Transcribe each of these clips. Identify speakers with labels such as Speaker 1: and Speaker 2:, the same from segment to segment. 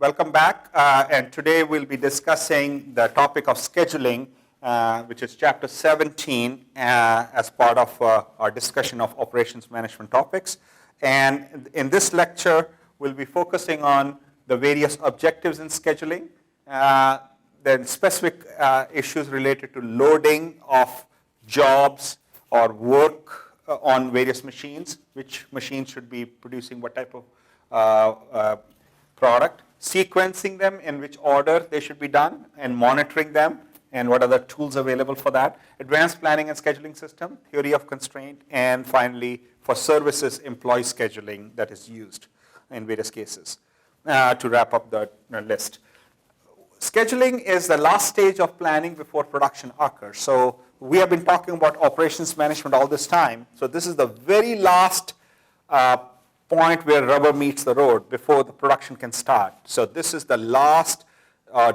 Speaker 1: welcome back. And today we'll be discussing the topic of scheduling, which is chapter 17 as part of our discussion of operations management topics. And in this lecture, we'll be focusing on the various objectives in scheduling, then specific issues related to loading of jobs or work on various machines, which machines should be producing what type of product, sequencing them in which order they should be done, and monitoring them, and what are the tools available for that, advanced planning and scheduling system, theory of constraint, and finally, for services, employee scheduling that is used in various cases. To wrap up the list. Scheduling is the last stage of planning before production occurs. So we have been talking about operations management all this time. So this is the very last point where rubber meets the road before the production can start. So this is the last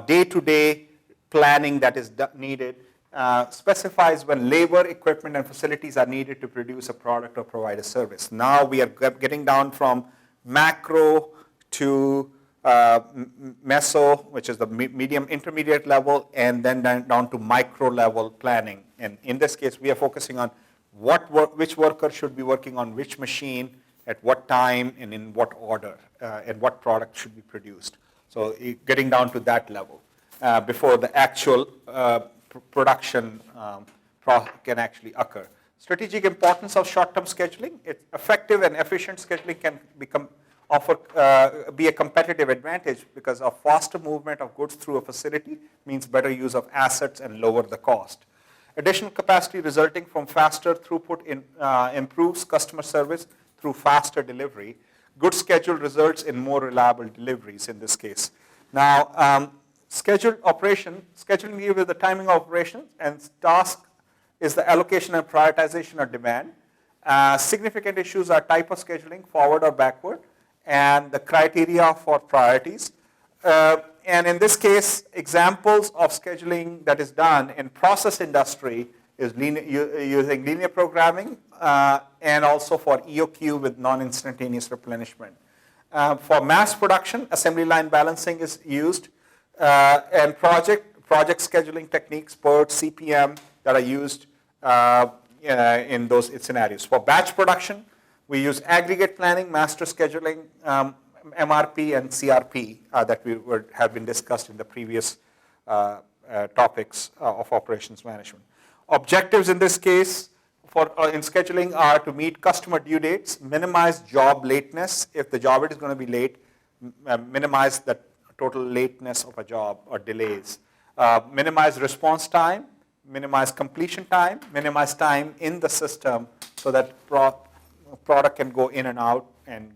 Speaker 1: day-to-day planning that is needed, specifies when labor, equipment, and facilities are needed to produce a product or provide a service. Now we are getting down from macro to meso, which is the medium intermediate level, and then down to micro level planning. And in this case, we are focusing on which worker should be working on which machine, at what time, and in what order, and what product should be produced. So getting down to that level before the actual production can actually occur. Strategic importance of short-term scheduling. It's effective and efficient scheduling can be a competitive advantage because of faster movement of goods through a facility means better use of assets and lower the cost. Additional capacity resulting from faster throughput improves customer service through faster delivery. Good schedule results in more reliable deliveries in this case. Now, scheduled operation, scheduling deals with the timing of operations, and task is the allocation and prioritization of demand. Significant issues are type of scheduling, forward or backward, and the criteria for priorities. And in this case, examples of scheduling that is done in process industry is using linear programming and also for EOQ with non-instantaneous replenishment. For mass production, assembly line balancing is used, and project scheduling techniques, PERT, CPM, that are used in those scenarios. For batch production, we use aggregate planning, master scheduling, MRP, and CRP that have been discussed in the previous topics of operations management. Objectives in this case in scheduling are to meet customer due dates, minimize job lateness. If the job is going to be late, minimize the total lateness of a job or delays. Minimize response time, minimize completion time, minimize time in the system so that product can go in and out and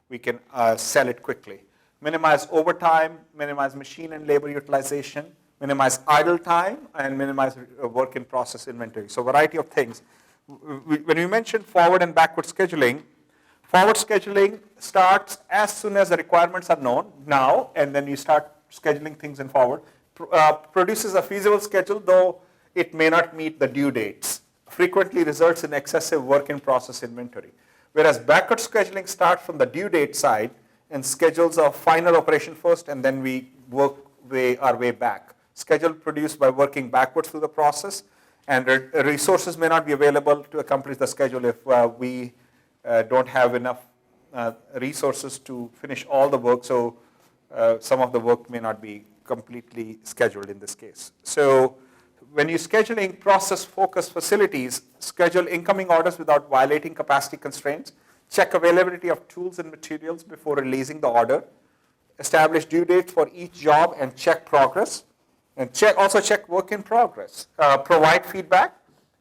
Speaker 1: we can sell it quickly. Minimize overtime, minimize machine and labor utilization, minimize idle time, and minimize work in process inventory. So a variety of things. When we mention forward and backward scheduling, forward scheduling starts as soon as the requirements are known now, and then you start scheduling things in forward. Produces a feasible schedule, though it may not meet the due dates. Frequently results in excessive work in process inventory. Whereas backward scheduling starts from the due date side and schedules a final operation first, and then we work our way back. Schedule produced by working backwards through the process, and resources may not be available to accomplish the schedule if we don't have enough resources to finish all the work, so some of the work may not be completely scheduled in this case. So when you're scheduling process-focused facilities, schedule incoming orders without violating capacity constraints, check availability of tools and materials before releasing the order, establish due dates for each job and check progress, and also check work in progress, provide feedback,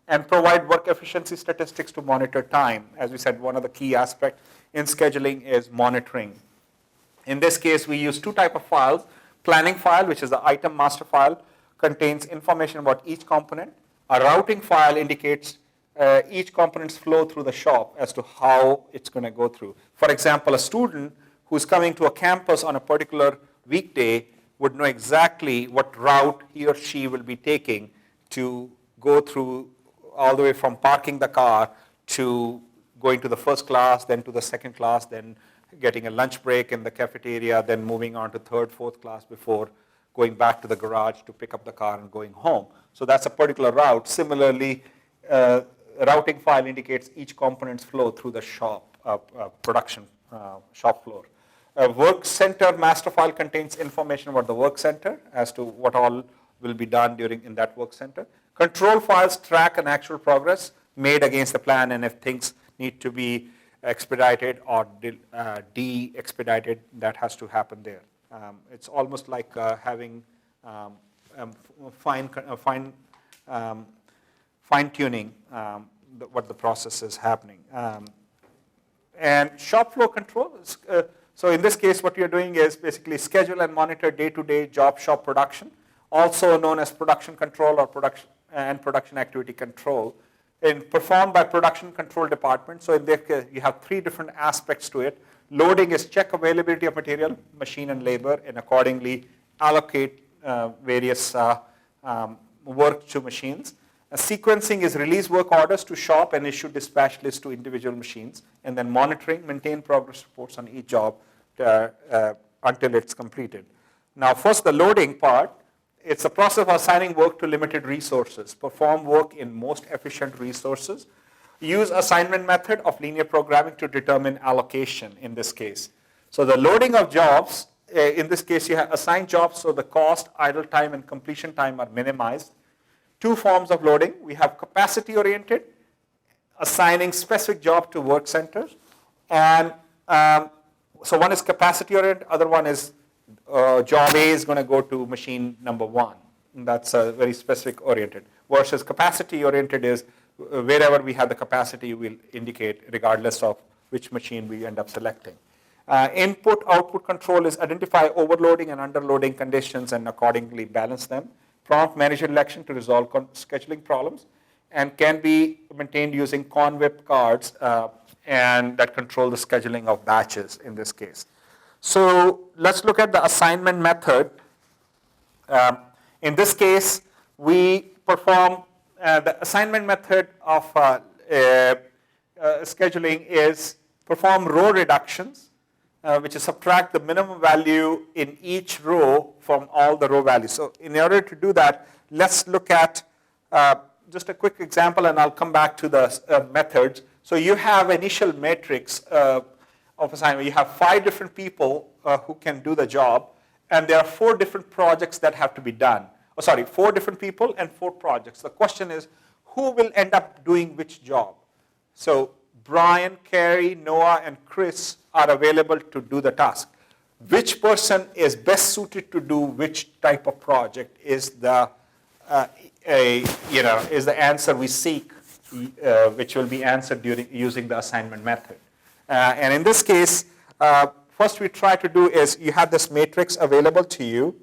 Speaker 1: and provide work efficiency statistics to monitor time. As we said, one of the key aspects in scheduling is monitoring. In this case, we use two types of files. Planning file, which is the item master file, contains information about each component. A routing file indicates each component's flow through the shop as to how it's going to go through. For example, a student who's coming to a campus on a particular weekday would know exactly what route he or she will be taking to go through all the way from parking the car to going to the first class, then to the second class, then getting a lunch break in the cafeteria, then moving on to third, fourth class before going back to the garage to pick up the car and going home. So that's a particular route. Similarly, routing file indicates each component's flow through the shop, production shop floor. A work center master file contains information about the work center as to what all will be done in that work center. Control files track an actual progress made against the plan, and if things need to be expedited or de-expedited, that has to happen there. It's almost like having fine-tuning what the process is happening. And shop floor control is, so in this case, what you're doing is basically schedule and monitor day-to-day job shop production, also known as production control or production activity control, and performed by production control department. So in this case, you have three different aspects to it. Loading is check availability of material, machine, and labor, and accordingly allocate various work to machines. Sequencing is release work orders to shop and issue dispatch lists to individual machines, and then monitoring, maintain progress reports on each job until it's completed. Now, first, the loading part. It's a process of assigning work to limited resources. Perform work in most efficient resources. Use assignment method of linear programming to determine allocation in this case. So the loading of jobs, in this case, you have assigned jobs, so the cost, idle time, and completion time are minimized. Two forms of loading. We have capacity-oriented, assigning specific job to work centers. And so one is capacity-oriented, other one is job A is going to go to machine number 1. And that's very specific oriented. Versus capacity-oriented is wherever we have the capacity, we'll indicate regardless of which machine we end up selecting. Input-output control is identify overloading and underloading conditions and accordingly balance them. Prompt managerial action to resolve scheduling problems, and can be maintained using convip cards and that control the scheduling of batches in this case. So let's look at the assignment method. In this case, we perform the assignment method of scheduling is perform row reductions, which is subtract the minimum value in each row from all the row values. So in order to do that, let's look at just a quick example, and I'll come back to the methods. So you have initial matrix of assignment. You have 5 different people who can do the job, and there are 4 different projects that have to be done. 4 different people and 4 projects. The question is, who will end up doing which job? So Brian, Carrie, Noah, and Chris are available to do the task. Which person is best suited to do which type of project is the is the answer we seek, which will be answered using the assignment method. And in this case, first we try to do is you have this matrix available to you.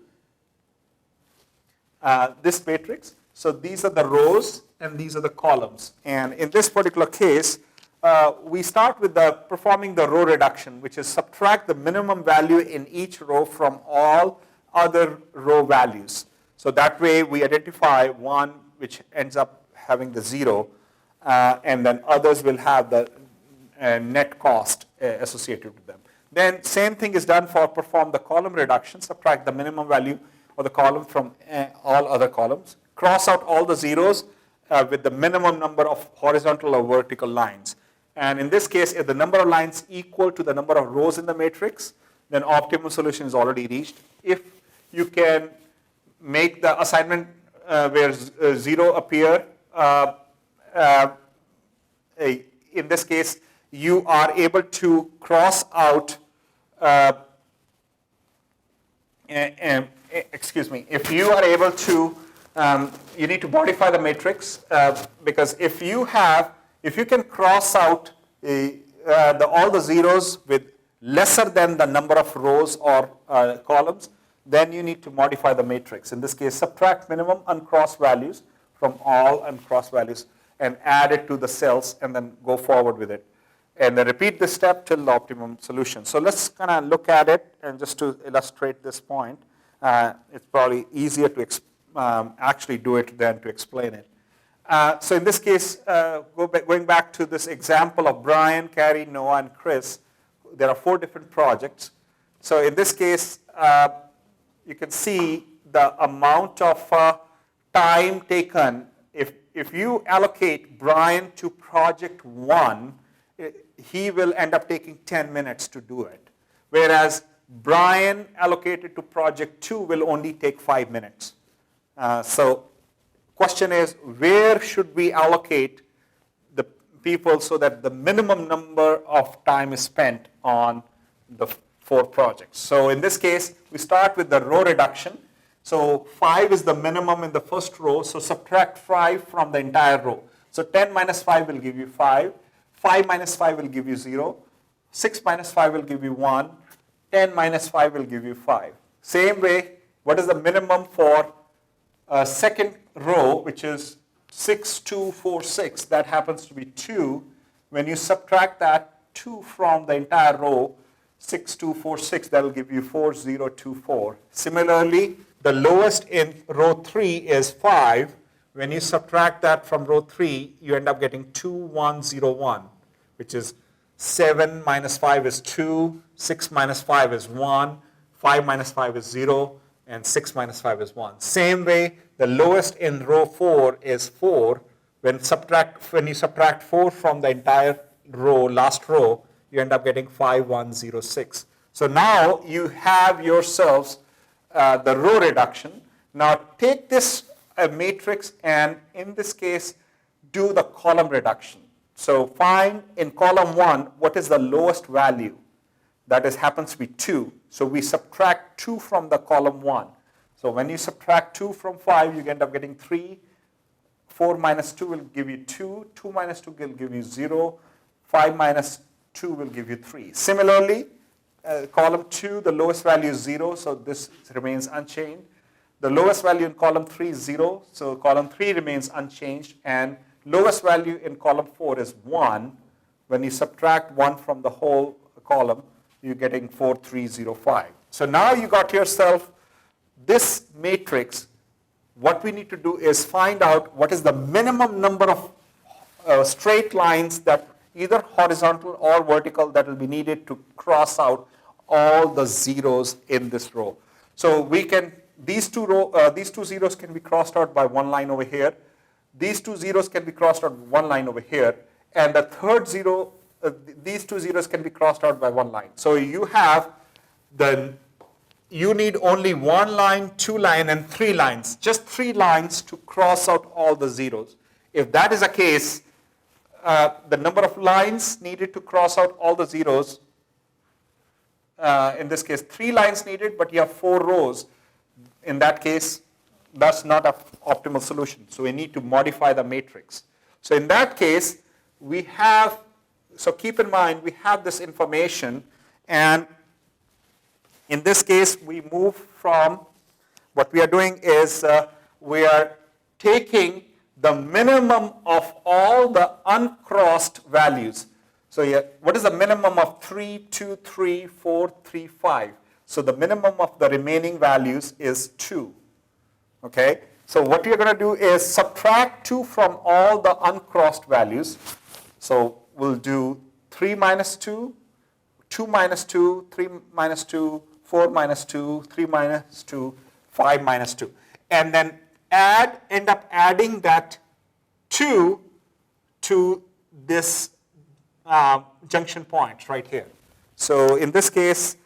Speaker 1: This matrix. So these are the rows and these are the columns. And in this particular case, we start with performing the row reduction, which is subtract the minimum value in each row from all other row values. So that way we identify one which ends up having the 0, and then others will have the net cost associated with them. Then same thing is done for perform the column reduction, subtract the minimum value of the column from all other columns. Cross out all the zeros with the minimum number of horizontal or vertical lines. And in this case, if the number of lines equal to the number of rows in the matrix, then optimal solution is already reached. If you can make the assignment where 0 appear, in this case, you are able to cross out, if you are able to, you need to modify the matrix, because if you can cross out all the zeros with lesser than the number of rows or columns, then you need to modify the matrix. In this case, subtract minimum uncrossed values from all uncrossed values and add it to the cells and then go forward with it. And then repeat this step till the optimum solution. So let's kind of look at it, and just to illustrate this point, it's probably easier to actually do it than to explain it. So in this case, going back to this example of Brian, Carrie, Noah, and Chris, there are 4 different projects. So in this case, you can see the amount of time taken. If you allocate Brian to project 1, he will end up taking 10 minutes to do it. Whereas Brian allocated to project 2 will only take 5 minutes. So question is, where should we allocate the people so that the minimum number of time is spent on the 4 projects? So in this case, we start with the row reduction. So 5 is the minimum in the first row, so subtract 5 from the entire row. So 10 minus 5 will give you 5. 5 minus 5 will give you 0. 6 minus 5 will give you 1. 10 minus 5 will give you 5. Same way, what is the minimum for second row, which is 6, 2, 4, 6. That happens to be 2. When you subtract that 2 from the entire row, 6, 2, 4, 6, that will give you 4, 0, 2, 4. Similarly, the lowest in row 3 is 5. When you subtract that from row 3, you end up getting 2, 1, 0, 1, which is 7 minus 5 is 2, 6 minus 5 is 1, 5 minus 5 is 0, and 6 minus 5 is 1. Same way, the lowest in row 4 is 4. When you subtract 4 from the entire row, last row, you end up getting 5, 1, 0, 6. So now you have yourselves the row reduction. Now take this matrix and in this case, do the column reduction. So find in column 1, what is the lowest value? That happens to be 2. So we subtract 2 from the column 1. So when you subtract 2 from 5, you end up getting 3. 4 minus 2 will give you 2. 2 minus 2 will give you 0. 5 minus 2 will give you 3. Similarly, column 2, the lowest value is 0, so this remains unchanged. The lowest value in column 3 is 0, so column 3 remains unchanged. And lowest value in column 4 is 1. When you subtract 1 from the whole column, you're getting 4, 3, 0, 5. So now you got yourself this matrix. What we need to do is find out what is the minimum number of straight lines, that either horizontal or vertical, that will be needed to cross out all the zeros in this row. So we can, these two zeros can be crossed out by one line over here. These 2 zeros can be crossed out one line over here. And the third zero, these 2 zeros can be crossed out by one line. So you have you need only 1 line, 2 line, and 3 lines. Just 3 lines to cross out all the zeros. If that is the case, the number of lines needed to cross out all the zeros, in this case 3 lines needed, but you have 4 rows. In that case, that's not an optimal solution. So we need to modify the matrix. So in that case, we have, so keep in mind, we have this information, and in this case, we move from, what we are doing is we are taking the minimum of all the uncrossed values. So yeah, what is the minimum of 3, 2, 3, 4, 3, 5? So the minimum of the remaining values is 2. Okay? So what you're going to do is subtract 2 from all the uncrossed values. So we'll do 3 minus 2, 2 minus 2, 3 minus 2, 4 minus 2, 3 minus 2, 5 minus 2. And then end up adding that 2 to this junction point right here. So in this case,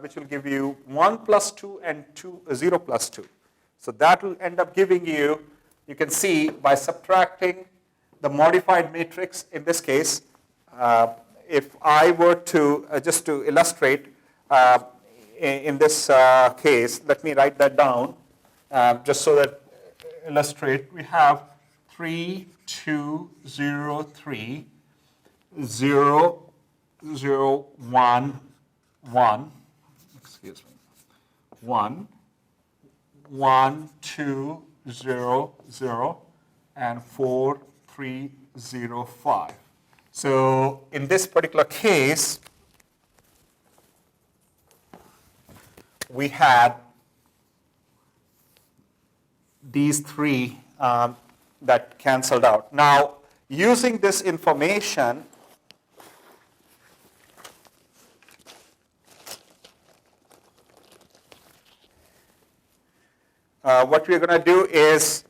Speaker 1: which will give you 1 plus 2 and 0 plus 2. So that will end up giving you, you can see by subtracting the modified matrix in this case, if I were to, just to illustrate, in this case, let me write that down, just so that illustrate, we have 3, 2, 0, 3, 0, 0, 1, 1, excuse me, 1, 1, 2, 0, 0, and 4, 3, 0, 5. So in this particular case, we had these 3 that canceled out. Now, using this information, what we're going to do is,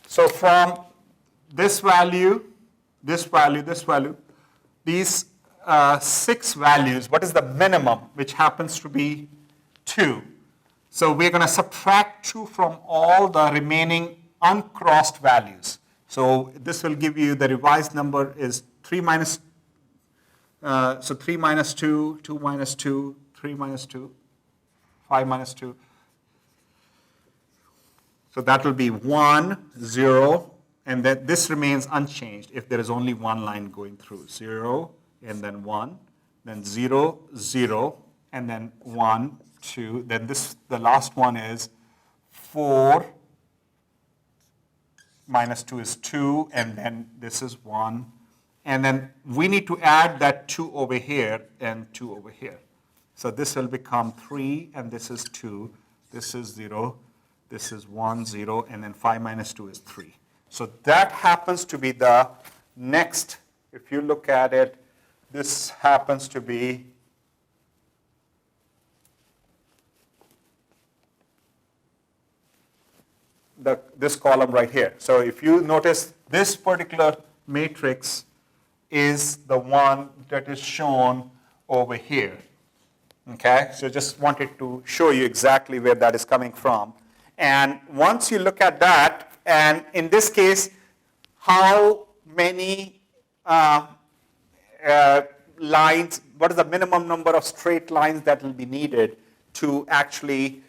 Speaker 1: so from this value, this value, this value, these 6 values, what is the minimum, which happens to be 2. So we're going to subtract 2 from all the remaining uncrossed values. So this will give you, the revised number is 3 minus, so 3 minus 2, 2 minus 2, 3 minus 2, 5 minus 2. So that will be 1, 0, and then this remains unchanged if there is only one line going through. 0, and then 1, then 0, 0, and then 1, 2. Then this, the last one is 4 minus 2 is 2, and then this is 1. And then we need to add that 2 over here and 2 over here. So this will become 3, and this is 2, this is 0, this is 1, 0, and then 5 minus 2 is 3. So that happens to be the next, if you look at it, this happens to be this column right here. So if you notice, this particular matrix is the one that is shown over here. Okay, so just wanted to show you exactly where that is coming from. And once you look at that, and in this case, how many lines, what is the minimum number of straight lines that will be needed to actually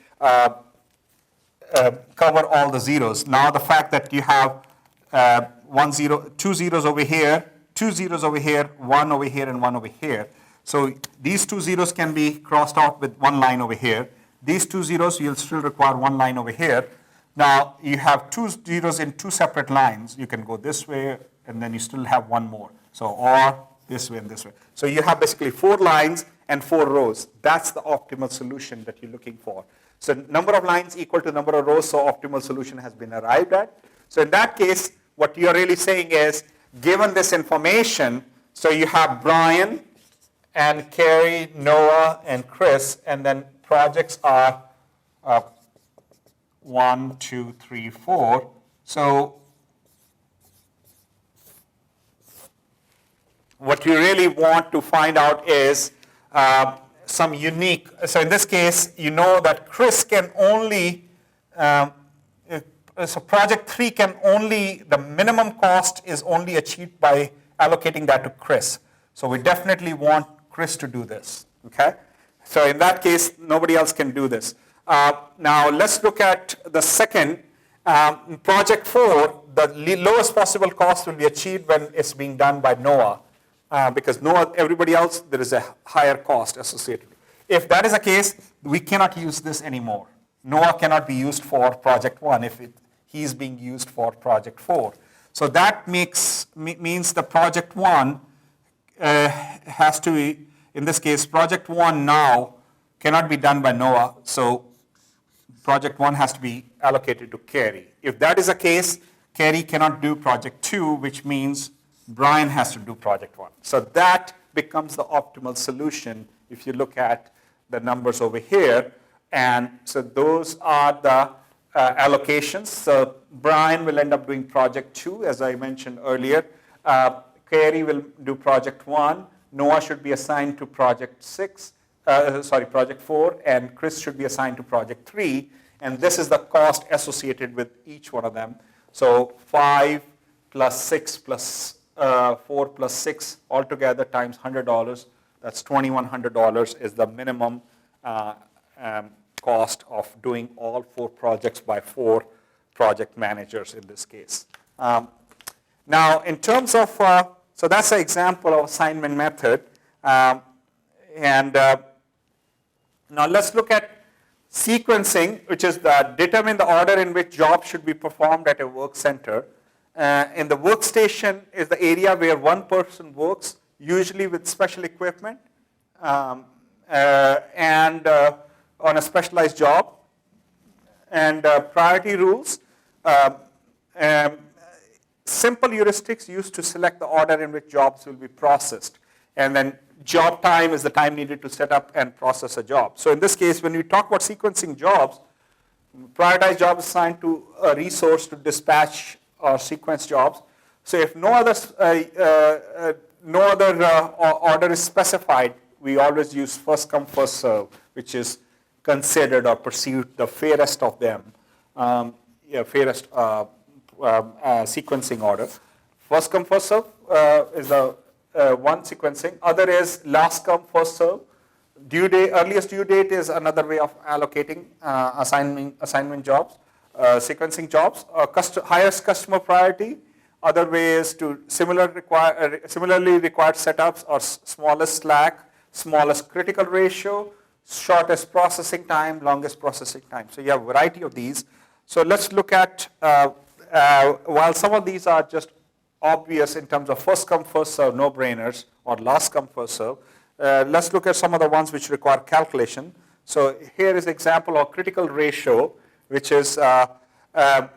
Speaker 1: cover all the zeros. Now the fact that you have 2 zeros over here, 2 zeros over here, 1 over here, and 1 over here. So these 2 zeros can be crossed out with 1 line over here. These 2 zeros, you'll still require 1 line over here. Now you have 2 zeros in 2 separate lines. You can go this way, and then you still have 1 more. So or this way and this way. So you have basically 4 lines and 4 rows. That's the optimal solution that you're looking for. So number of lines equal to number of rows, so optimal solution has been arrived at. So in that case, what you're really saying is, given this information, so you have Brian and Carrie, Noah, and Chris, and then projects are 1, 2, 3, 4. So what you really want to find out is some unique, so in this case, you know that Chris can only, so project 3 can only, the minimum cost is only achieved by allocating that to Chris. So we definitely want Chris to do this, okay? So in that case, nobody else can do this. Now let's look at the second, project 4, the lowest possible cost will be achieved when it's being done by Noah. Because Noah, everybody else, there is a higher cost associated. If that is the case, we cannot use this anymore. Noah cannot be used for project 1 if he's being used for project 4. So that means the project 1 has to be, in this case, project 1 now cannot be done by Noah, so project 1 has to be allocated to Carrie. If that is the case, Carrie cannot do project 2, which means Brian has to do project 1. So that becomes the optimal solution if you look at the numbers over here. And so those are the allocations. So Brian will end up doing project 2, as I mentioned earlier. Carrie will do project 1. Noah should be assigned to project 4, and Chris should be assigned to project 3. And this is the cost associated with each one of them. So 5 plus 6 plus 4 plus 6 altogether times $100, that's $2,100 is the minimum cost of doing all 4 projects by 4 project managers in this case. Now in terms of, so that's an example of assignment method. Now let's look at sequencing, which is determine the order in which jobs should be performed at a work center. In the workstation is the area where one person works, usually with special equipment and on a specialized job. And priority rules, simple heuristics used to select the order in which jobs will be processed. And then job time is the time needed to set up and process a job. So in this case, when we talk about sequencing jobs, Prioritize jobs assigned to a resource to dispatch or sequence jobs. So if no other order is specified, we always use first come, first serve, which is considered or perceived the fairest of them, fairest sequencing order. First come, first serve is the one sequencing. Other is last come, first serve. Due date, earliest due date is another way of allocating assignment jobs, sequencing jobs. Highest customer priority. Other way is to similarly required setups or smallest slack, smallest critical ratio, shortest processing time, longest processing time. So you have a variety of these. So let's look at, while some of these are just obvious in terms of first come, first serve, no-brainers, or last come, first serve, let's look at some of the ones which require calculation. So here is an example of critical ratio, which is an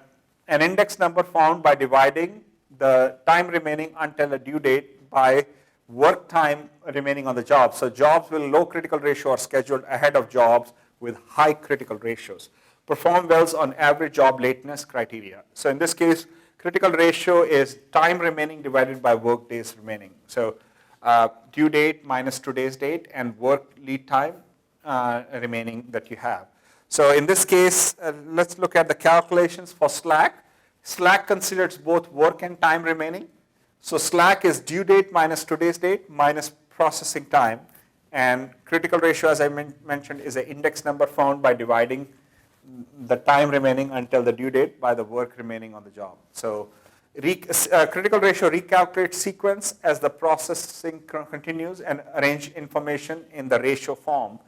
Speaker 1: index number found by dividing the time remaining until a due date by work time remaining on the job. So jobs with low critical ratio are scheduled ahead of jobs with high critical ratios. Perform well on average job lateness criteria. So in this case, critical ratio is time remaining divided by work days remaining. So due date minus today's date and work lead time remaining that you have. So in this case, let's look at the calculations for slack. Slack considers both work and time remaining. So slack is due date minus today's date minus processing time. And critical ratio, as I mentioned, is an index number found by dividing the time remaining until the due date by the work remaining on the job. So critical ratio recalculates sequence as the processing continues and arrange information in the ratio form.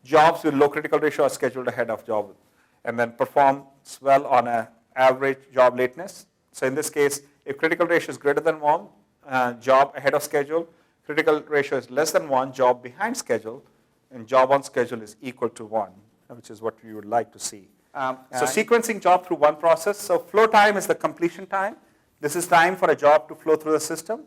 Speaker 1: Jobs with low critical ratio are scheduled ahead of job and then performs well on an average job lateness. So in this case, if critical ratio is greater than 1, job ahead of schedule. Critical ratio is less than 1, job behind schedule. And job on schedule is equal to 1, which is what we would like to see. So sequencing job through one process. So flow time is the completion time. This is time for a job to flow through the system.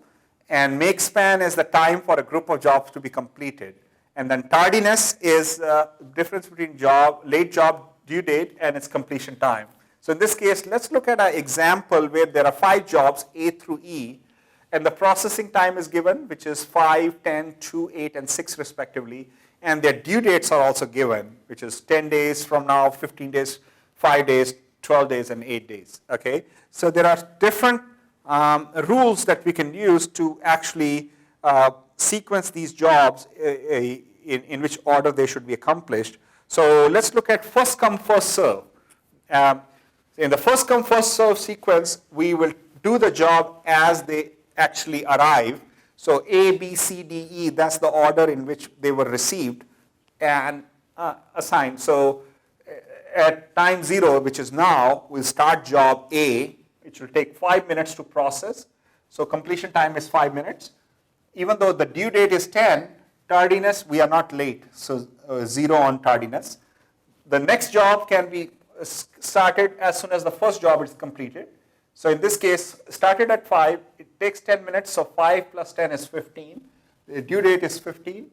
Speaker 1: And make span is the time for a group of jobs to be completed. And then tardiness is the difference between late job due date and its completion time. So in this case, let's look at an example where there are 5 jobs, A through E, and the processing time is given, which is 5, 10, 2, 8, and 6 respectively. And their due dates are also given, which is 10 days from now, 15 days, 5 days, 12 days, and 8 days. Okay? So there are different rules that we can use to actually sequence these jobs in which order they should be accomplished. So let's look at first come, first serve. In the first come, first serve sequence, we will do the job as they actually arrive. So A, B, C, D, E, that's the order in which they were received and assigned. So at time 0, which is now, we'll start job A, which will take 5 minutes to process. So completion time is 5 minutes. Even though the due date is 10, tardiness, we are not late. So 0 on tardiness. The next job can be started as soon as the first job is completed. So in this case, started at 5, it takes 10 minutes, so 5 plus 10 is 15. The due date is 15.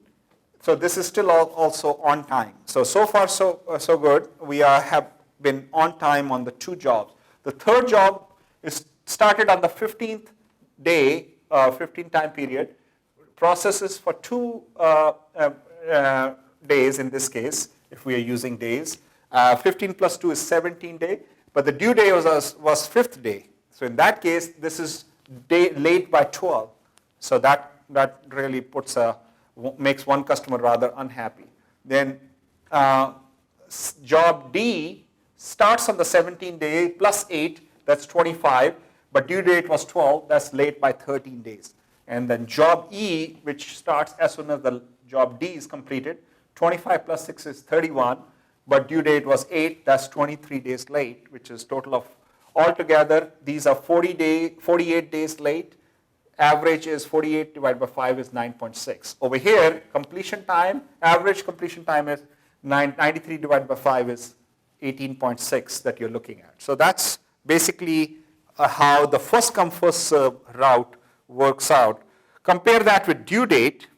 Speaker 1: So this is still also on time. So far so good. We have been on time on the 2 jobs. The third job is started on the 15th day, 15 time period. Processes for 2 days in this case, if we are using days. 15 plus 2 is 17 day, but the due day was 5th day. So in that case, this is late by 12. So that really makes one customer rather unhappy. Then job D starts on the 17th day plus 8, that's 25, but due date was 12, that's late by 13 days. And then job E, which starts as soon as the job D is completed, 25 plus 6 is 31, but due date was 8, that's 23 days late, which is total of, altogether, these are 48 days late. Average is 48 divided by 5 is 9.6. Over here, completion time, average completion time is 93 divided by 5 is 18.6 that you're looking at. So that's basically how the first come first serve route works out. Compare that with due date.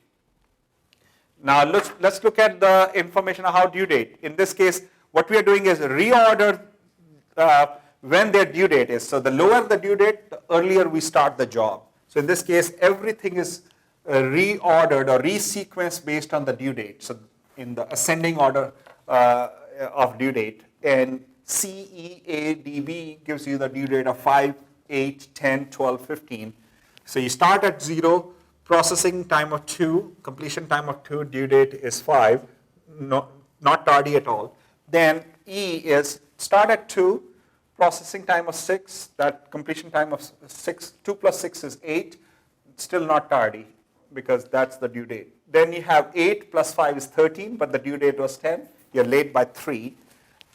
Speaker 1: Now let's look at the information of how due date. In this case, what we are doing is reorder when their due date is. So the lower the due date, the earlier we start the job. So in this case, everything is reordered or resequenced based on the due date. So in the ascending order of due date. And CEADB gives you the due date of 5, 8, 10, 12, 15. So you start at 0, processing time of 2, completion time of 2, due date is 5, not tardy at all. Then E is start at 2, processing time of 6, that completion time of 6, 2 plus 6 is 8, still not tardy because that's the due date. Then you have 8 plus 5 is 13, but the due date was 10. You're late by 3.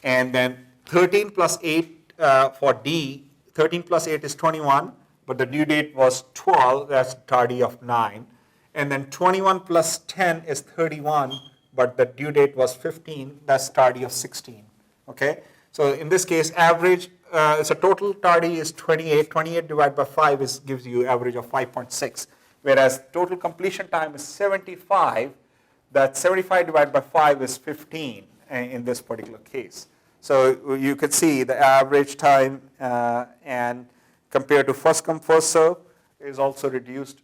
Speaker 1: And then 13 plus 8 for D, 13 plus 8 is 21, but the due date was 12, that's tardy of 9. And then 21 plus 10 is 31, but the due date was 15, that's tardy of 16. Okay? So in this case, average, so total tardy is 28. 28 divided by 5 gives you average of 5.6, whereas total completion time is 75. That 75 divided by 5 is 15 in this particular case. So you could see the average time and compared to first come first serve is also reduced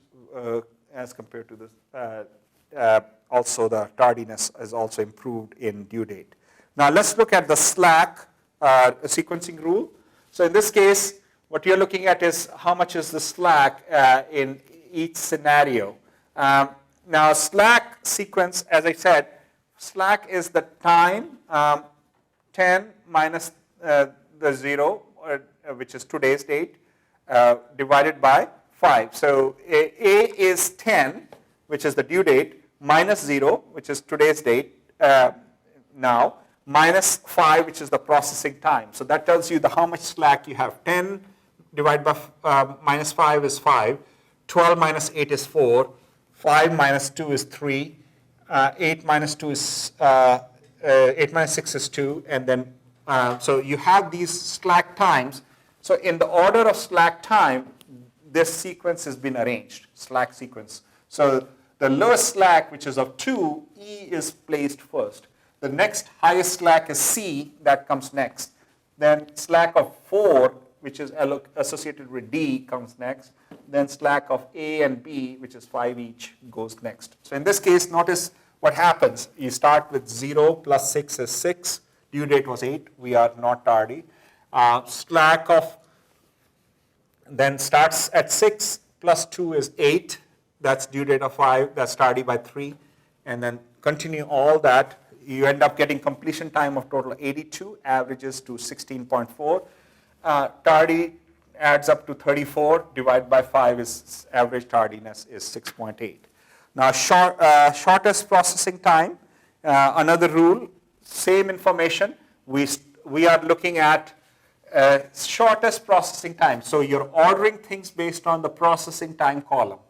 Speaker 1: as compared to this. Also the tardiness is also improved in due date. Now let's look at the slack sequencing rule. So in this case, what you're looking at is how much is the slack in each scenario. Now slack sequence, as I said, slack is the time 10 minus the 0, which is today's date, divided by 5. So A is 10, which is the due date, minus 0, which is today's date now, minus 5, which is the processing time. So that tells you how much slack you have. 10 divided by minus 5 is 5. 12 minus 8 is 4. 5 minus 2 is 3. 8 minus 2 is 8 minus 6 is 2. And then so you have these slack times. So in the order of slack time, this sequence has been arranged, slack sequence. So the lowest slack, which is of 2, E is placed first. The next highest slack is C, that comes next. Then slack of 4, which is associated with D, comes next. Then slack of A and B, which is 5 each, goes next. So in this case, notice what happens. You start with 0 plus 6 is 6. Due date was 8. We are not tardy. Slack of then starts at 6 plus 2 is 8. That's due date of 5. That's tardy by 3. And then continue all that. You end up getting completion time of total 82, averages to 16.4. Tardy adds up to 34, divided by 5 is average tardiness is 6.8. Now shortest processing time, another rule, same information. We are looking at shortest processing time. So you're ordering things based on the processing time column.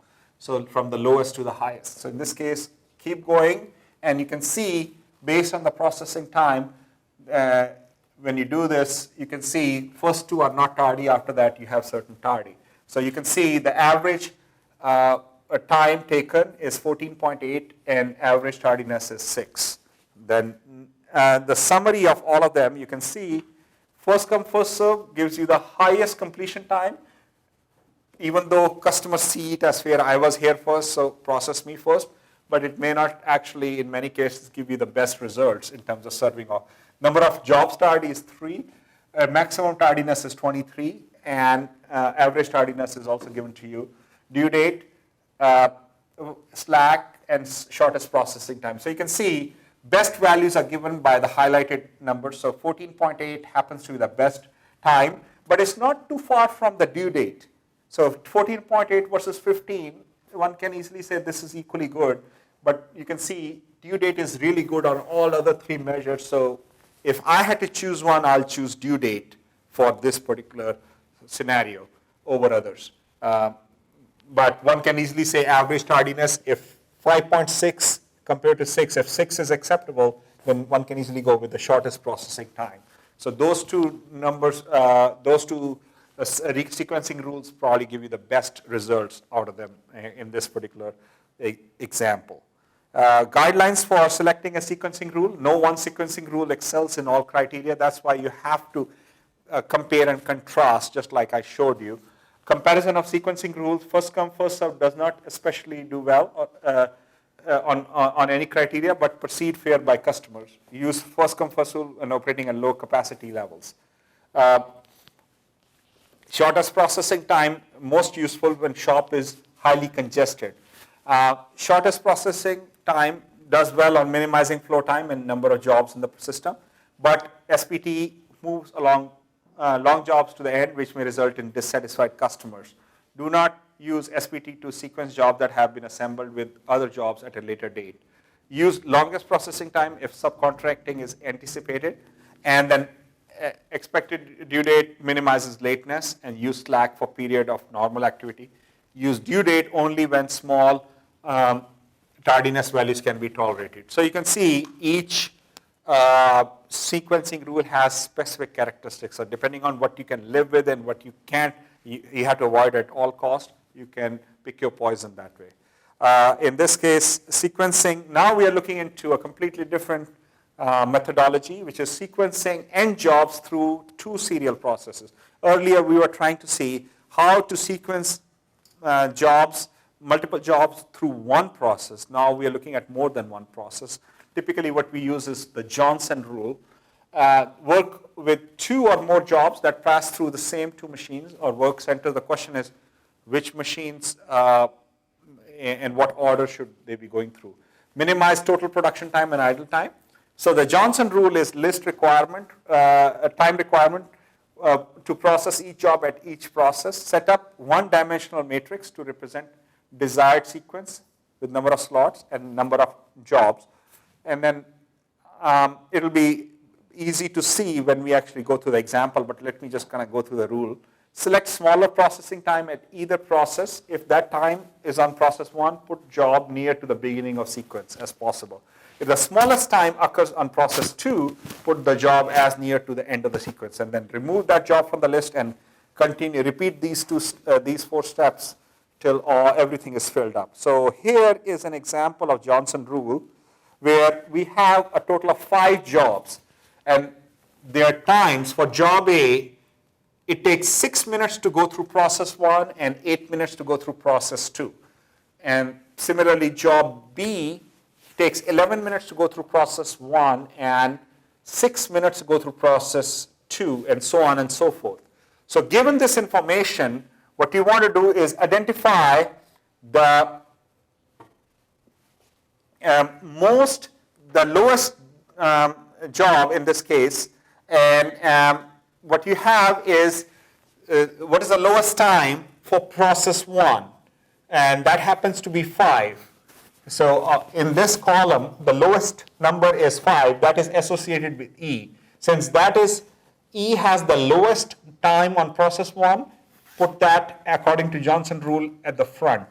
Speaker 1: So from the lowest to the highest. So in this case, keep going, and you can see based on the processing time, when you do this, you can see first 2 are not tardy. After that, you have certain tardy. So you can see the average time taken is 14.8, and average tardiness is 6. Then the summary of all of them, you can see first come first serve gives you the highest completion time. Even though customers see it as fair, I was here first, so process me first. But it may not actually, in many cases, give you the best results in terms of serving off. Number of jobs tardy is 3. Maximum tardiness is 23. And average tardiness is also given to you. Due date, slack, and shortest processing time. So you can see best values are given by the highlighted numbers. So 14.8 happens to be the best time. But it's not too far from the due date. So 14.8 versus 15, one can easily say this is equally good. But you can see due date is really good on all other 3 measures. So if I had to choose one, I'll choose due date for this particular scenario over others. But one can easily say average tardiness. If 5.6 compared to 6, if 6 is acceptable, then one can easily go with the shortest processing time. So those 2 numbers, those 2 sequencing rules probably give you the best results out of them in this particular example. Guidelines for selecting a sequencing rule. No one sequencing rule excels in all criteria. That's why you have to compare and contrast, just like I showed you. Comparison of sequencing rules, first come, first served, does not especially do well on any criteria, but proceed fair by customers. Use first come, first rule when operating at low capacity levels. Shortest processing time, most useful when shop is highly congested. Shortest processing time does well on minimizing flow time and number of jobs in the system, but SPT moves along long jobs to the end, which may result in dissatisfied customers. Do not use SPT to sequence jobs that have been assembled with other jobs at a later date. Use longest processing time if subcontracting is anticipated, and then expected due date minimizes lateness, and use slack for period of normal activity. Use due date only when small tardiness values can be tolerated. So you can see each sequencing rule has specific characteristics. So depending on what you can live with and what you can't, you have to avoid at all costs. You can pick your poison that way. In this case, sequencing, now we are looking into a completely different methodology, which is sequencing end jobs through two serial processes. Earlier, we were trying to see how to sequence jobs, multiple jobs through one process. Now we are looking at more than one process. Typically, what we use is the Johnson rule. Work with two or more jobs that pass through the same two machines or work center. The question is, which machines and what order should they be going through? Minimize total production time and idle time. So the Johnson rule is list requirement, a time requirement to process each job at each process. Set up one-dimensional matrix to represent desired sequence with number of slots and number of jobs. And then it'll be easy to see when we actually go through the example, but let me just kind of go through the rule. Select smaller processing time at either process. If that time is on process 1, put job near to the beginning of sequence as possible. If the smallest time occurs on process 2, put the job as near to the end of the sequence, and then remove that job from the list and continue. Repeat these 4 steps till everything is filled up. So here is an example of Johnson rule where we have a total of 5 jobs, and their times for job A, it takes 6 minutes to go through process 1 and 8 minutes to go through process 2. And similarly, job B takes 11 minutes to go through process 1 and 6 minutes to go through process 2, and so on and so forth. So given this information, what you want to do is identify the lowest job in this case, and what you have is what is the lowest time for process 1, and that happens to be 5. So in this column, the lowest number is 5. That is associated with E. Since that is, E has the lowest time on process 1, put that according to Johnson rule at the front.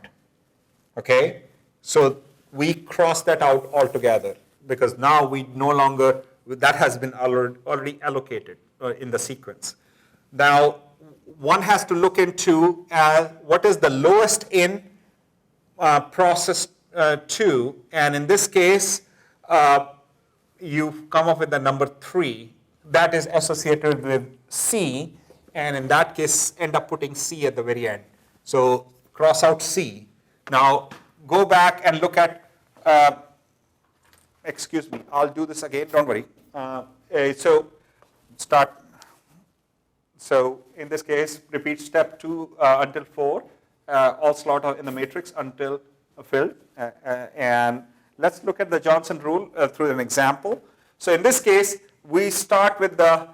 Speaker 1: Okay? So we cross that out altogether because now we no longer, that has been already allocated in the sequence. Now, one has to look into what is the lowest in process 2, and in this case, you come up with the number 3. That is associated with C, and in that case, end up putting C at the very end. So cross out C. Now, go back and look at, excuse me, I'll do this again, don't worry. So start. So in this case, repeat step 2 until 4, all slot in the matrix until filled. And let's look at the Johnson rule through an example. So in this case, we start with the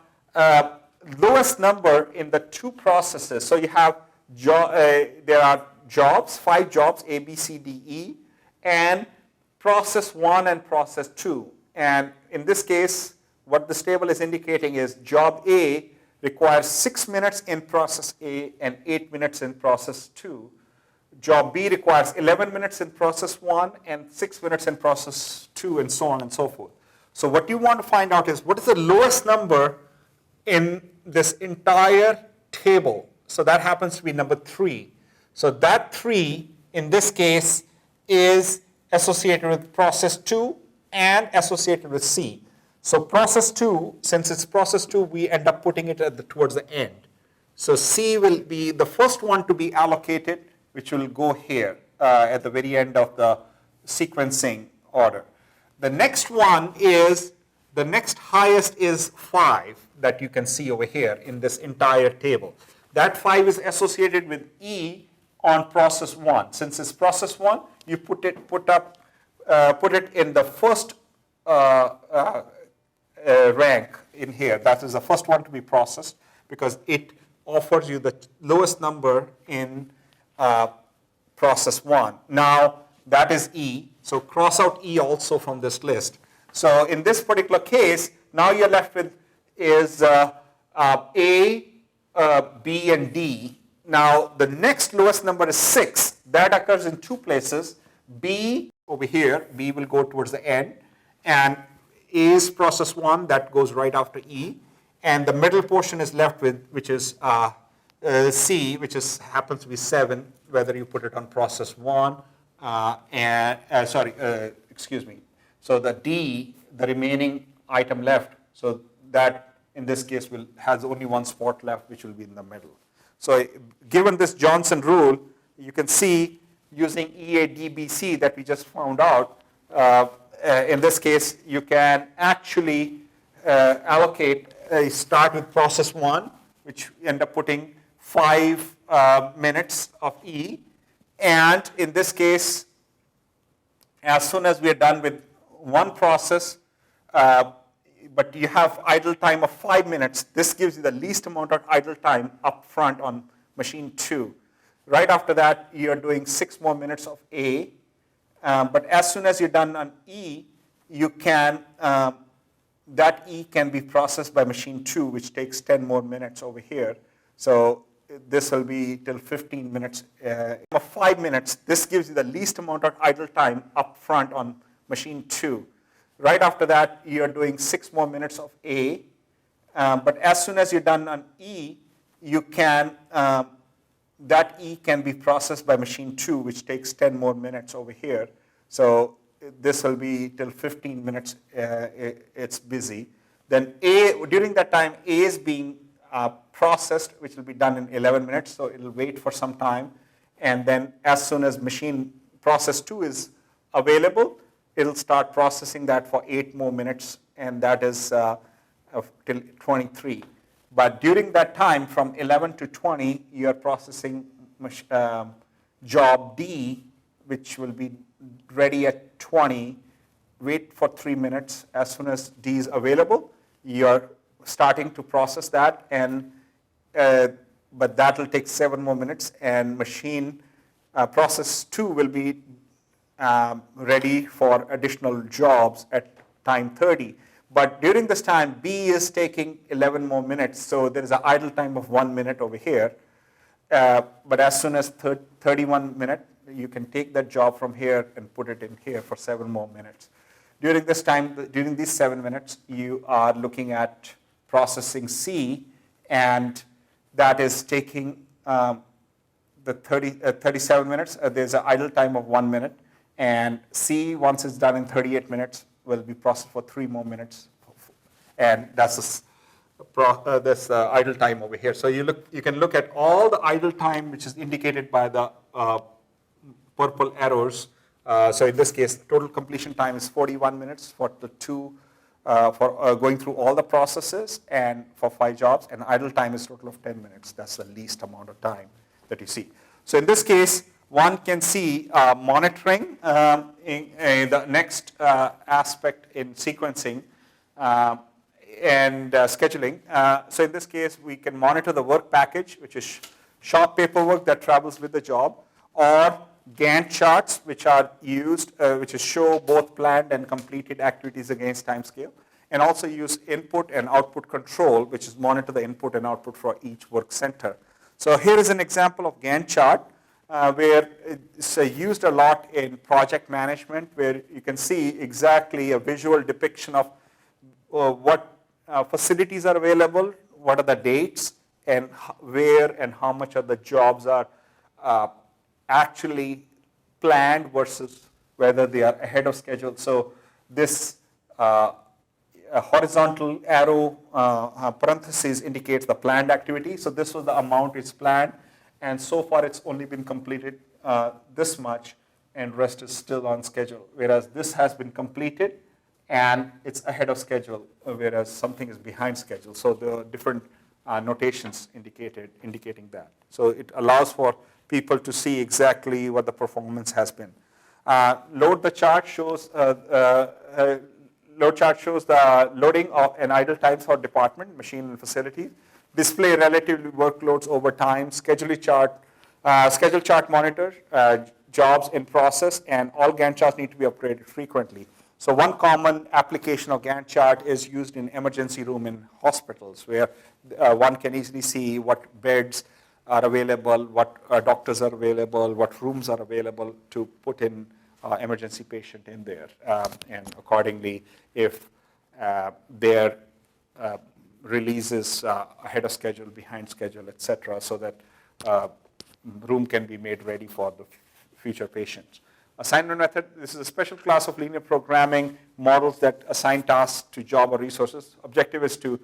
Speaker 1: lowest number in the 2 processes. So you have, there are jobs, 5 jobs, A, B, C, D, E, and process 1 and process 2. And in this case, what this table is indicating is job A requires 6 minutes in process A and 8 minutes in process 2. Job B requires 11 minutes in process 1 and 6 minutes in process 2, and so on and so forth. So what you want to find out is what is the lowest number in this entire table. So that happens to be number 3. So that 3 in this case is associated with process 2 and associated with C. So process 2, since it's process 2, we end up putting it towards the end. So C will be the first one to be allocated, which will go here at the very end of the sequencing order. The next one is, the next highest is 5 that you can see over here in this entire table. That 5 is associated with E on process 1. Since it's process 1, you put it in the first rank in here. That is the first one to be processed because it offers you the lowest number in process 1. Now, that is E. So cross out E also from this list. So in this particular case, now you're left with is A, B, and D. Now, the next lowest number is 6. That occurs in 2 places. B over here, B will go towards the end. And A is process 1, that goes right after E. And the middle portion is left with, which is C, which happens to be 7, whether you put it on process 1. Excuse me. So the D, the remaining item left, so that in this case has only one spot left, which will be in the middle. So given this Johnson rule, you can see using EADBC that we just found out, in this case, you can actually allocate, start with process 1, which you end up putting 5 minutes of E. And in this case, as soon as we are done with one process, but you have idle time of 5 minutes, this gives you the least amount of idle time up front on machine 2. Right after that, you're doing 6 more minutes of A. But as soon as you're done on E, you can, that E can be processed by machine 2, which takes 10 more minutes over here. So this will be till 15 minutes. 5 minutes, this gives you the least amount of idle time up front on machine 2. Right after that, you're doing 6 more minutes of A. But as soon as you're done on E, you can, that E can be processed by machine 2, which takes 10 more minutes over here. So this will be till 15 minutes, it's busy. Then A, during that time, A is being processed, which will be done in 11 minutes, so it'll wait for some time. And then as soon as machine process 2 is available, it'll start processing that for 8 more minutes, and that is till 23. But during that time, from 11 to 20, you're processing job D, which will be ready at 20. Wait for 3 minutes. As soon as D is available, you're starting to process that, and but that will take 7 more minutes, and machine process 2 will be ready for additional jobs at time 30. But during this time, B is taking 11 more minutes, so there is an idle time of 1 minute over here. But as soon as 31 minutes, you can take that job from here and put it in here for 7 more minutes. During this time, during these 7 minutes, you are looking at processing C, and that is taking the 37 minutes. There's an idle time of 1 minute. And C, once it's done in 38 minutes, will be processed for 3 more minutes. And that's this idle time over here. So you can look at all the idle time, which is indicated by the purple arrows. So in this case, total completion time is 41 minutes for the 2, for going through all the processes, and for 5 jobs. And idle time is total of 10 minutes. That's the least amount of time that you see. So in this case, one can see monitoring in the next aspect in sequencing and scheduling. So in this case, we can monitor the work package, which is shop paperwork that travels with the job, or Gantt charts, which are used, which show both planned and completed activities against time scale, and also use input and output control, which is monitor the input and output for each work center. So here is an example of Gantt chart. Where it's used a lot in project management, where you can see exactly a visual depiction of what facilities are available, what are the dates, and where and how much of the jobs are actually planned versus whether they are ahead of schedule. So this a horizontal arrow parentheses indicates the planned activity. So this was the amount it's planned, and so far it's only been completed this much, and rest is still on schedule. Whereas this has been completed and it's ahead of schedule, whereas something is behind schedule. So there are different notations indicating that. So it allows for people to see exactly what the performance has been. Load chart shows the loading of an idle times for department, machine, and facility. Display relative workloads over time. Schedule chart monitor jobs in process, and all Gantt charts need to be upgraded frequently. So one common application of Gantt chart is used in emergency room in hospitals, where one can easily see what beds are available, what doctors are available, what rooms are available to put in emergency patient in there, and accordingly, if their releases ahead of schedule, behind schedule, etc., so that room can be made ready for the future patients. Assignment method, this is a special class of linear programming models that assign tasks to job or resources. Objective is to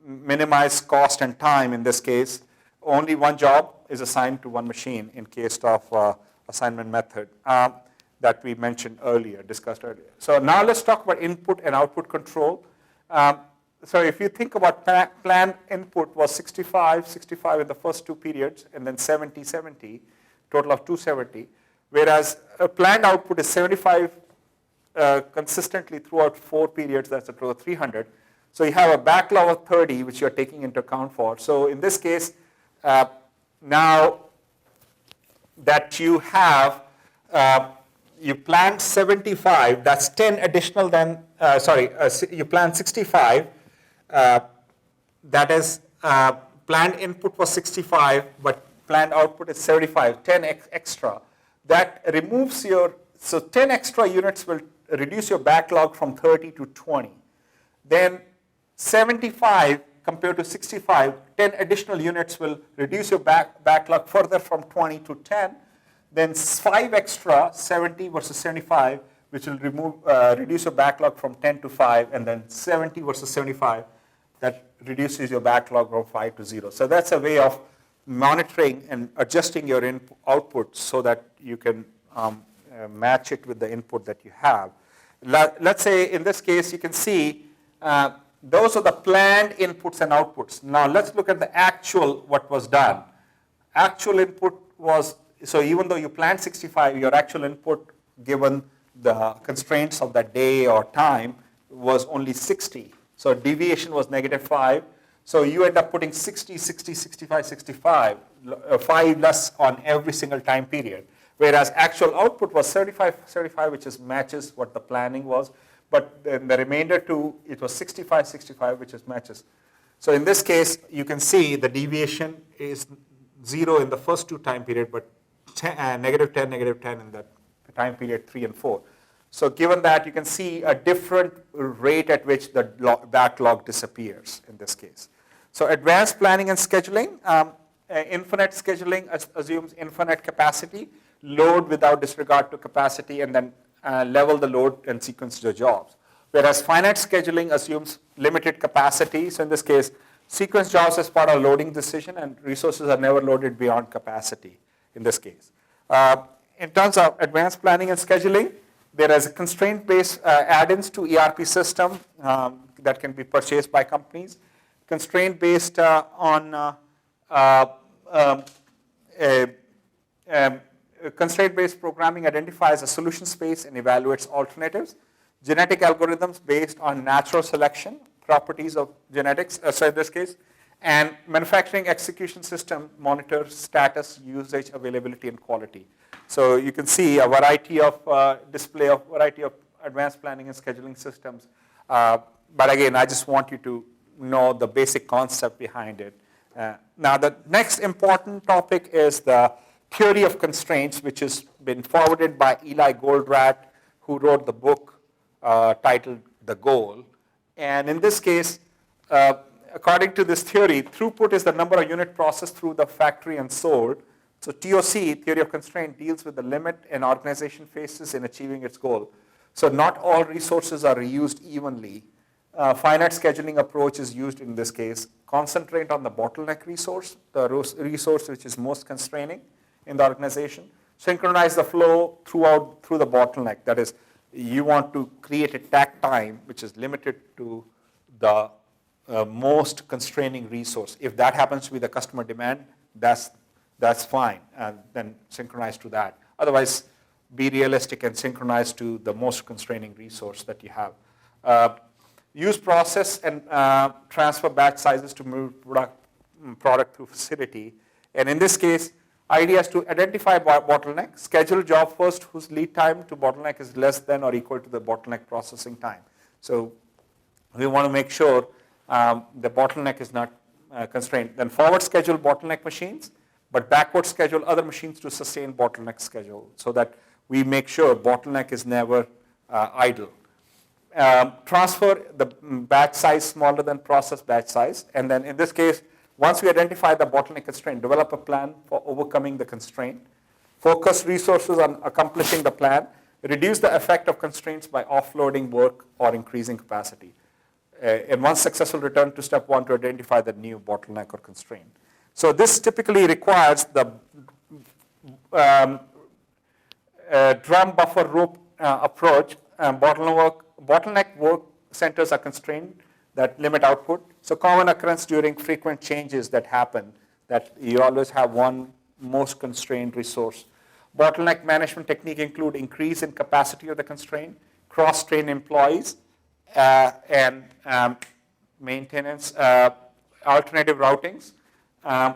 Speaker 1: minimize cost and time. In this case, only one job is assigned to one machine in case of assignment method that we mentioned earlier, discussed earlier. So now let's talk about input and output control. So if you think about planned input was 65 in the first two periods, and then 70, total of 270. Whereas a planned output is 75 consistently throughout 4 periods, that's a total of 300. So you have a backlog of 30, which you're taking into account for. So in this case, now that you have, you planned 75, that's 10 additional than, you planned 65, that is, planned input was 65, but planned output is 75, 10 extra. That removes so 10 extra units will reduce your backlog from 30 to 20. Then 75 compared to 65, 10 additional units will reduce your backlog further from 20 to 10. Then 5 extra, 70 versus 75, which will reduce your backlog from 10 to 5, and then 70 versus 75, that reduces your backlog from 5 to 0. So that's a way of monitoring and adjusting your output so that you can match it with the input that you have. Let's say in this case you can see those are the planned inputs and outputs. Now let's look at the actual what was done. Actual input was, so even though you planned 65, your actual input given the constraints of that day or time was only 60. So deviation was -5. So you end up putting 60, 60, 65, 65, 5 less on every single time period. Whereas actual output was 35, 35, which matches what the planning was. But then the remainder two, it was 65, 65, which matches. So in this case, you can see the deviation is 0 in the first two time period, but -10, -10 in the time period 3 and 4. So given that, you can see a different rate at which the backlog disappears in this case. So advanced planning and scheduling, infinite scheduling assumes infinite capacity, load without disregard to capacity, and then level the load and sequence the jobs. Whereas finite scheduling assumes limited capacity. So in this case, sequence jobs as part of loading decision, and resources are never loaded beyond capacity in this case. In terms of advanced planning and scheduling, there is a constraint-based add-ins to ERP system that can be purchased by companies. Constraint-based constraint-based programming identifies a solution space and evaluates alternatives. Genetic algorithms based on natural selection, properties of genetics, in this case, and manufacturing execution system monitors status, usage, availability, and quality. So you can see a variety of display of variety of advanced planning and scheduling systems. But again, I just want you to know the basic concept behind it. Now, the next important topic is the theory of constraints, which has been forwarded by Eli Goldratt, who wrote the book titled The Goal. And in this case, according to this theory, throughput is the number of units processed through the factory and sold. So TOC, theory of constraint, deals with the limit an organization faces in achieving its goal. So not all resources are reused evenly. Finite scheduling approach is used in this case. Concentrate on the bottleneck resource, the resource which is most constraining in the organization. Synchronize the flow through the bottleneck. That is, you want to create a takt time which is limited to the most constraining resource. If that happens to be the customer demand, that's fine, and then synchronize to that. Otherwise, be realistic and synchronize to the most constraining resource that you have. Use process and transfer batch sizes to move product through facility. And in this case, idea is to identify bottleneck, schedule job first whose lead time to bottleneck is less than or equal to the bottleneck processing time. So we want to make sure the bottleneck is not constrained. Then forward schedule bottleneck machines, but backward schedule other machines to sustain bottleneck schedule so that we make sure bottleneck is never idle. Transfer the batch size smaller than process batch size, and then in this case, once we identify the bottleneck constraint, develop a plan for overcoming the constraint, focus resources on accomplishing the plan, reduce the effect of constraints by offloading work or increasing capacity. And once successful, return to step one to identify the new bottleneck or constraint. So this typically requires the drum buffer rope approach. Bottleneck work centers are constrained that limit output. So common occurrence during frequent changes that happen, that you always have one most constrained resource. Bottleneck management technique include increase in capacity of the constraint, cross-train employees, and maintenance, alternative routings,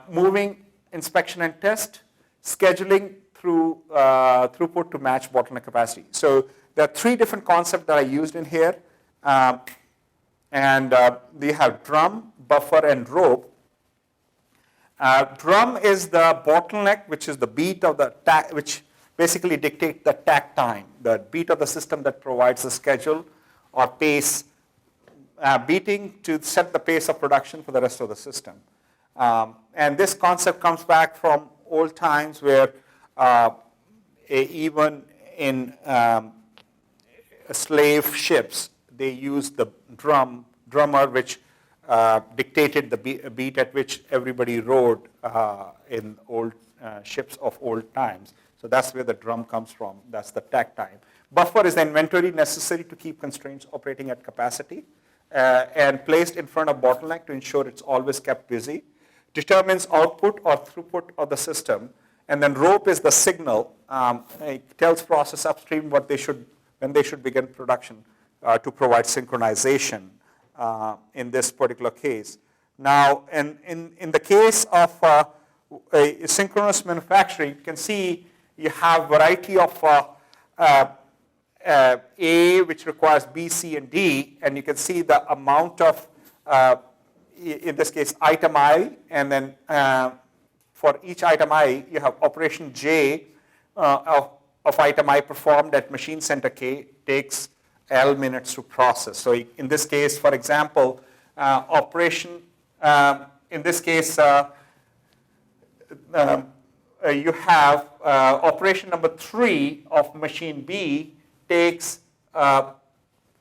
Speaker 1: moving inspection and test, scheduling through throughput to match bottleneck capacity. So there are three different concepts that are used in here, and they have drum, buffer, and rope. Drum is the bottleneck, which is the beat of the which basically dictates the takt time, the beat of the system that provides the schedule or pace, beating to set the pace of production for the rest of the system. And this concept comes back from old times where even in slave ships, they used the drummer, which dictated the beat at which everybody rode in old ships of old times. So that's where the drum comes from. That's the takt time. Buffer is the inventory necessary to keep constraints operating at capacity and placed in front of bottleneck to ensure it's always kept busy. Determines output or throughput of the system. And then rope is the signal. It tells process upstream when they should begin production to provide synchronization in this particular case. Now, in the case of a synchronous manufacturing, you can see you have variety of A, which requires B, C, and D, and you can see the amount of, in this case, item I, and then for each item I, you have operation J of item I performed at machine center K takes L minutes to process. So in this case, for example, operation, in this case, you have operation number 3 of machine B takes,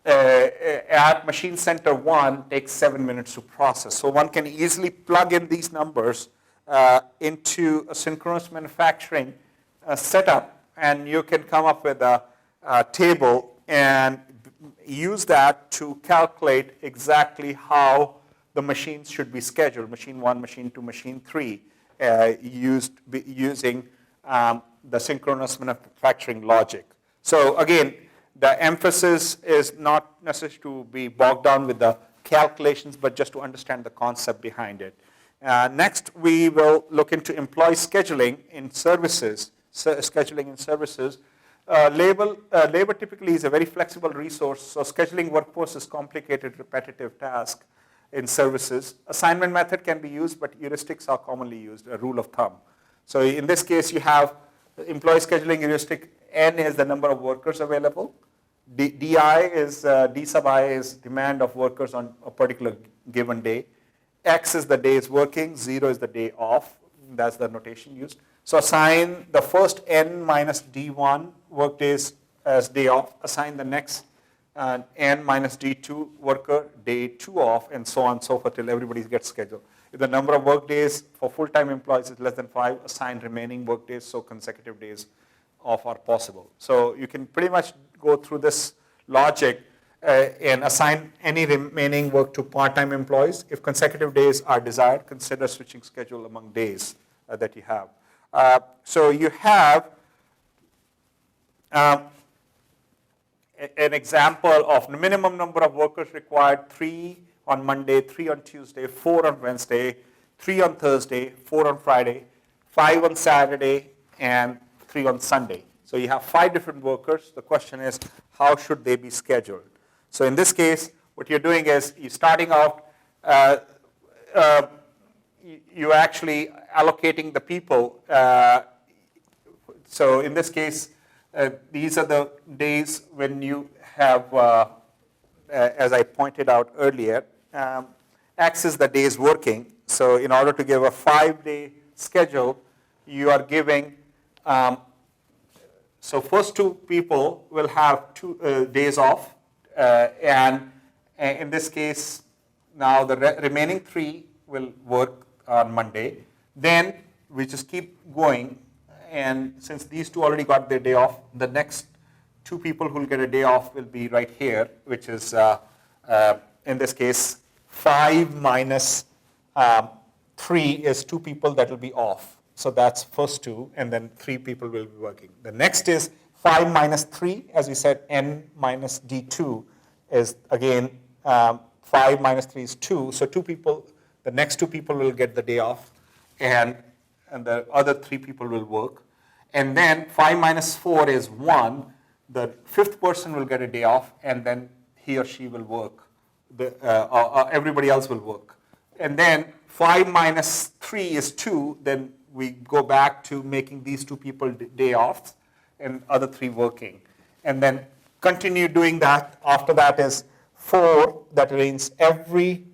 Speaker 1: at machine center 1, takes 7 minutes to process. So one can easily plug in these numbers into a synchronous manufacturing setup, and you can come up with a table and use that to calculate exactly how the machines should be scheduled, machine 1, machine 2, machine 3, using the synchronous manufacturing logic. So again, the emphasis is not necessary to be bogged down with the calculations, but just to understand the concept behind it. Next, we will look into employee scheduling in services. Labor typically is a very flexible resource, so scheduling workforce is complicated, repetitive task in services. Assignment method can be used, but heuristics are commonly used, a rule of thumb. So in this case, you have employee scheduling heuristic. N is the number of workers available. DI is, D sub I is demand of workers on a particular given day. X is the day's working, 0 is the day off. That's the notation used. So assign the first n minus d1 work days as day off, assign the next n minus d2 worker day 2 off, and so on and so forth till everybody gets scheduled. If the number of work days for full-time employees is less than 5, assign remaining work days so consecutive days off are possible. So you can pretty much go through this logic and assign any remaining work to part-time employees. If consecutive days are desired, consider switching schedule among days that you have. So you have an example of the minimum number of workers required: 3 on Monday, 3 on Tuesday, 4 on Wednesday, 3 on Thursday, 4 on Friday, 5 on Saturday, and 3 on Sunday. So you have 5 different workers. The question is, how should they be scheduled? So in this case, what you're doing is you're starting out, you're actually allocating the people. So in this case, these are the days when you have, as I pointed out earlier, X is the days working. So in order to give a 5-day schedule, you are giving, so first 2 people will have 2 days off, and in this case, now the remaining 3 will work on Monday. Then we just keep going, and since these 2 already got their day off, the next 2 people who will get a day off will be right here, which is in this case 5 minus 3 is 2 people that will be off. So that's first 2, and then 3 people will be working. The next is 5 minus 3, as we said, n minus d2 is again 5 minus 3 is 2. So 2 people, the next 2 people will get the day off, and the other 3 people will work. And then 5 minus 4 is 1. The 5th person will get a day off, and then he or she will work. Everybody else will work. And then 5 minus 3 is 2. Then we go back to making these 2 people day off and other 3 working. And then continue doing that. After that is 4. That means everybody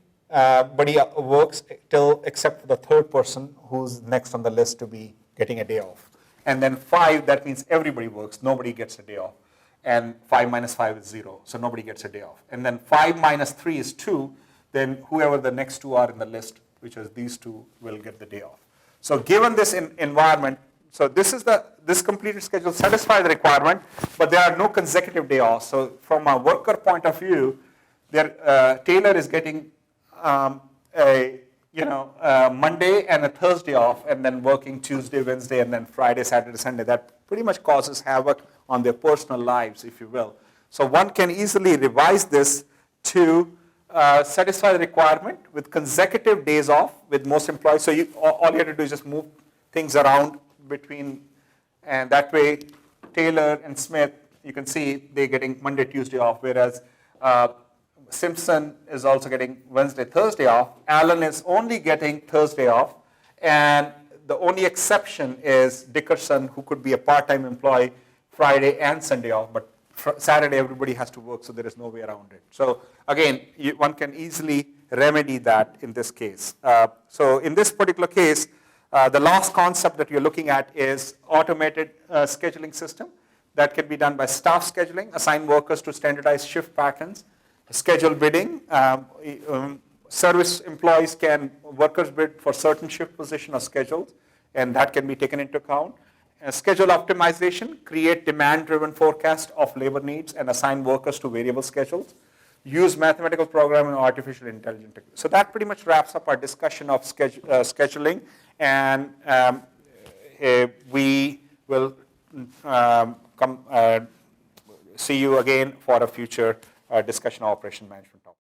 Speaker 1: works till except for the 3rd person who's next on the list to be getting a day off. And then 5, that means everybody works. Nobody gets a day off. And 5 minus 5 is 0. So nobody gets a day off. And then 5 minus 3 is 2. Then whoever the next 2 are in the list, which is these 2, will get the day off. So given this environment, so this completed schedule satisfies the requirement, but there are no consecutive day offs. So from a worker point of view, Taylor is getting a Monday and a Thursday off, and then working Tuesday, Wednesday, and then Friday, Saturday, Sunday. That pretty much causes havoc on their personal lives, if you will. So one can easily revise this to satisfy the requirement with consecutive days off with most employees. So all you have to do is just move things around between, and that way Taylor and Smith, you can see they're getting Monday, Tuesday off, whereas Simpson is also getting Wednesday, Thursday off. Allen is only getting Thursday off, and the only exception is Dickerson, who could be a part-time employee, Friday and Sunday off, but Saturday everybody has to work, so there is no way around it. So again, one can easily remedy that in this case. So in this particular case, the last concept that you're looking at is automated scheduling system that can be done by staff scheduling, assign workers to standardized shift patterns, schedule bidding. Service employees workers bid for certain shift position or schedules, and that can be taken into account. Schedule optimization, create demand-driven forecast of labor needs and assign workers to variable schedules. Use mathematical programming and artificial intelligence. So that pretty much wraps up our discussion of scheduling, and we will see you again for a future discussion of operation management topic.